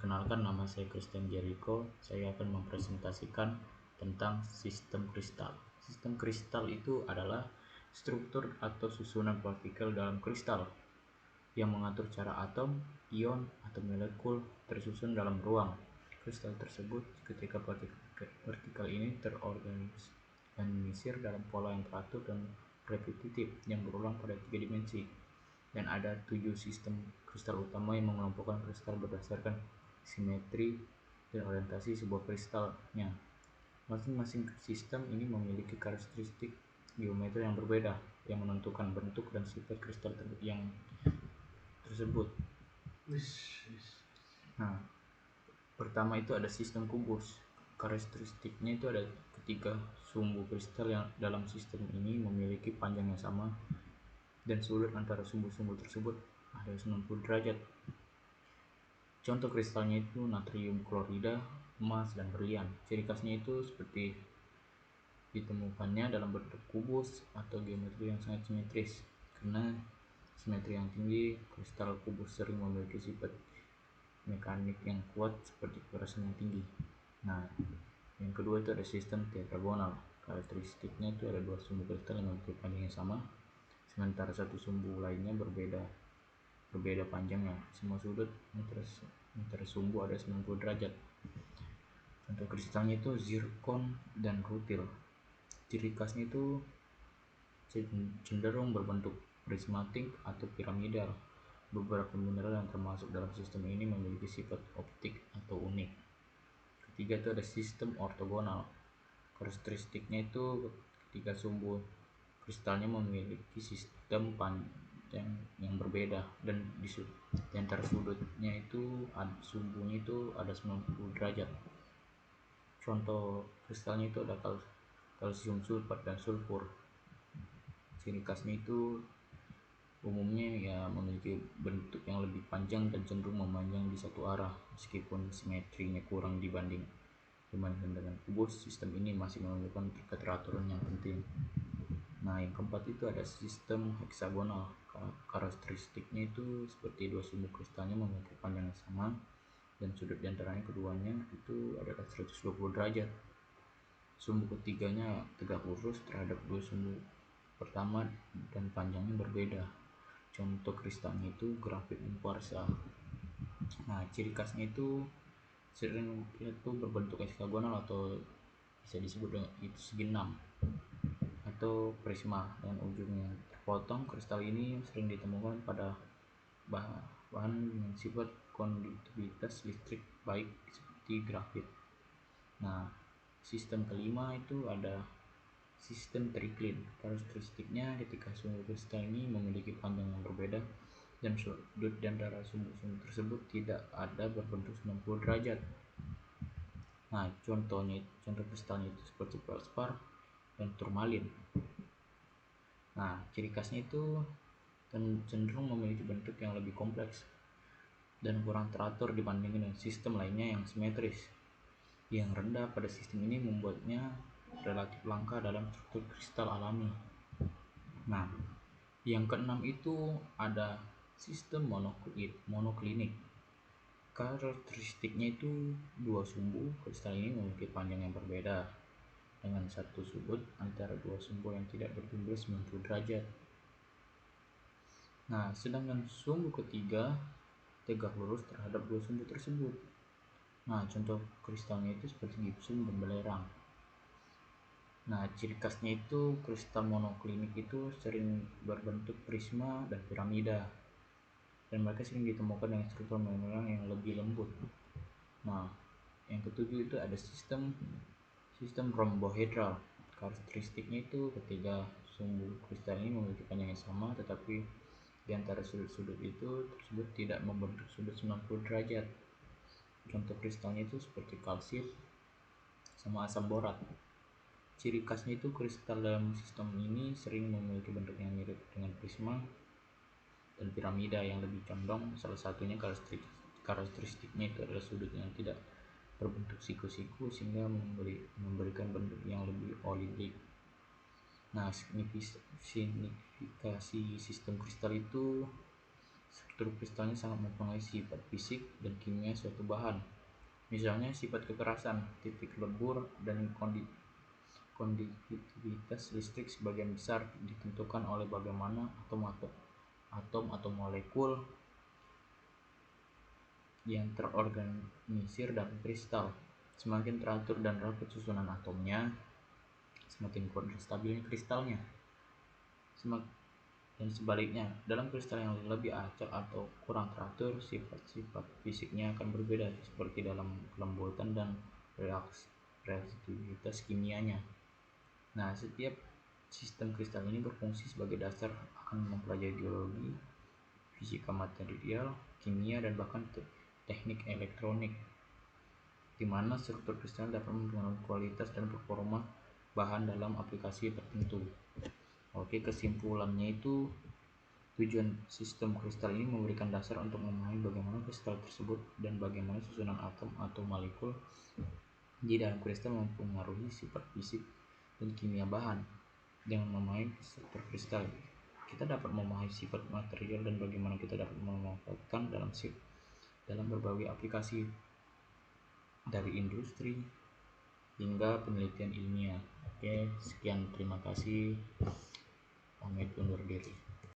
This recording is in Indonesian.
Perkenalkan, nama saya Christian Jericho. Saya akan mempresentasikan tentang sistem kristal. Sistem kristal itu adalah struktur atau susunan partikel dalam kristal yang mengatur cara atom, ion, atau molekul tersusun dalam ruang. Kristal tersebut ketika partikel ini terorganisir dalam pola yang teratur dan repetitif yang berulang pada 3 dimensi. Dan ada 7 sistem kristal utama yang mengelompokkan kristal berdasarkan simetri dan orientasi sebuah kristalnya. Masing-masing sistem ini memiliki karakteristik geometri yang berbeda yang menentukan bentuk dan sifat kristal yang tersebut. Nah, pertama itu ada sistem kubus. Karakteristiknya itu ada ketiga sumbu kristal yang dalam sistem ini memiliki panjang yang sama dan sudut antara sumbu-sumbu tersebut ada 90 derajat. Contoh kristalnya itu natrium klorida, emas, dan berlian. Ciri khasnya itu seperti ditemukannya dalam bentuk kubus atau geometri yang sangat simetris. Karena simetri yang tinggi, kristal kubus sering memiliki sifat mekanik yang kuat seperti kekerasan yang tinggi. Nah, yang kedua itu ada sistem tetragonal. Karakteristiknya itu ada 2 sumbu kristal yang memiliki panjang yang sama, sementara satu sumbu lainnya berbeda panjangnya. Semua sudut antara sumbu ada 90 derajat. Contoh kristalnya itu zirkon dan rutil. Ciri khasnya itu cenderung berbentuk prismatik atau piramidal. Beberapa mineral yang termasuk dalam sistem ini memiliki sifat optik atau unik. Ketiga itu ada sistem ortogonal. Karakteristiknya itu ketika sumbu kristalnya memiliki sistem panjang yang berbeda dan di antara sudutnya itu sumbunya itu ada 90 derajat. Contoh kristalnya itu ada kalsium sulfat dan sulfur. Ciri khasnya itu umumnya ya memiliki bentuk yang lebih panjang dan cenderung memanjang di satu arah, meskipun simetrinya kurang dibandingkan dengan kubus. Sistem ini masih menunjukkan keteraturan yang penting. Nah, yang keempat itu ada sistem heksagonal. Karakteristiknya itu seperti 2 sumbu kristalnya memiliki panjang yang sama dan sudut diantaranya keduanya itu adalah 120 derajat. Sumbu ketiganya tegak lurus terhadap 2 sumbu pertama dan panjangnya berbeda. Contoh kristalnya itu grafit dan kuarsa. Nah, ciri khasnya itu sering itu berbentuk heksagonal atau bisa disebut dengan itu segi 6 atau prisma dengan ujungnya terpotong. Kristal ini sering ditemukan pada bahan dengan sifat konduktivitas listrik baik seperti grafit. Nah, sistem kelima itu ada sistem triklin. Karakteristiknya ketika sumbu kristal ini memiliki panjang yang berbeda dan sudut di antara sumbu-sumbu tersebut tidak ada berbentuk 90 derajat. Nah, contoh kristalnya itu seperti feldspar dan turmalin. Nah, ciri khasnya itu cenderung memiliki bentuk yang lebih kompleks dan kurang teratur dibandingkan dengan sistem lainnya yang simetris. Yang rendah pada sistem ini membuatnya relatif langka dalam struktur kristal alami. Nah, yang keenam itu ada sistem monoklinik. Karakteristiknya itu 2 sumbu kristal ini memiliki panjang yang berbeda dengan satu sudut antara 2 sumbu yang tidak berjumlah 90 derajat. Nah, sedangkan sumbu ketiga tegak lurus terhadap 2 sumbu tersebut. Nah, contoh kristalnya itu seperti gipsum dan belerang. Nah, ciri khasnya itu kristal monoklinik itu sering berbentuk prisma dan piramida, dan mereka sering ditemukan dengan struktur mineral yang lebih lembut. Nah, yang ketujuh itu ada sistem rombohedral. Karakteristiknya itu ketiga sumbu kristal ini memiliki panjang yang sama, tetapi di antara sudut-sudut itu tersebut tidak membentuk sudut 90 derajat. Contoh kristalnya itu seperti kalsit sama asam borat. Ciri khasnya itu kristal dalam sistem ini sering memiliki bentuk yang mirip dengan prisma dan piramida yang lebih condong. Salah satunya karakteristiknya itu adalah sudut yang tidak berbentuk siku-siku sehingga memberikan bentuk yang lebih olidik. Nah, signifikasi sistem kristal itu struktur kristalnya sangat mempengaruhi sifat fisik dan kimia suatu bahan. Misalnya sifat kekerasan, titik lebur, dan konduktivitas listrik sebagian besar ditentukan oleh bagaimana atom atau molekul yang terorganisir dalam kristal. Semakin teratur dan rapat susunan atomnya, semakin kuat dan stabilnya kristalnya. Dan sebaliknya, dalam kristal yang lebih acak atau kurang teratur, sifat-sifat fisiknya akan berbeda, seperti dalam kelembutan dan reaktivitas kimianya. Nah, setiap sistem kristal ini berfungsi sebagai dasar akan mempelajari geologi, fisika material, kimia, dan bahkan teknik elektronik, di mana struktur kristal dapat mempengaruhi kualitas dan performa bahan dalam aplikasi tertentu. Oke, kesimpulannya itu tujuan sistem kristal ini memberikan dasar untuk memahami bagaimana kristal tersebut dan bagaimana susunan atom atau molekul di dalam kristal mempengaruhi sifat fisik dan kimia bahan. Dengan memahami struktur kristal, kita dapat memahami sifat material dan bagaimana kita dapat memanfaatkan dalam berbagai aplikasi, dari industri hingga penelitian ilmiah. Oke, sekian, terima kasih. Pamit undur diri.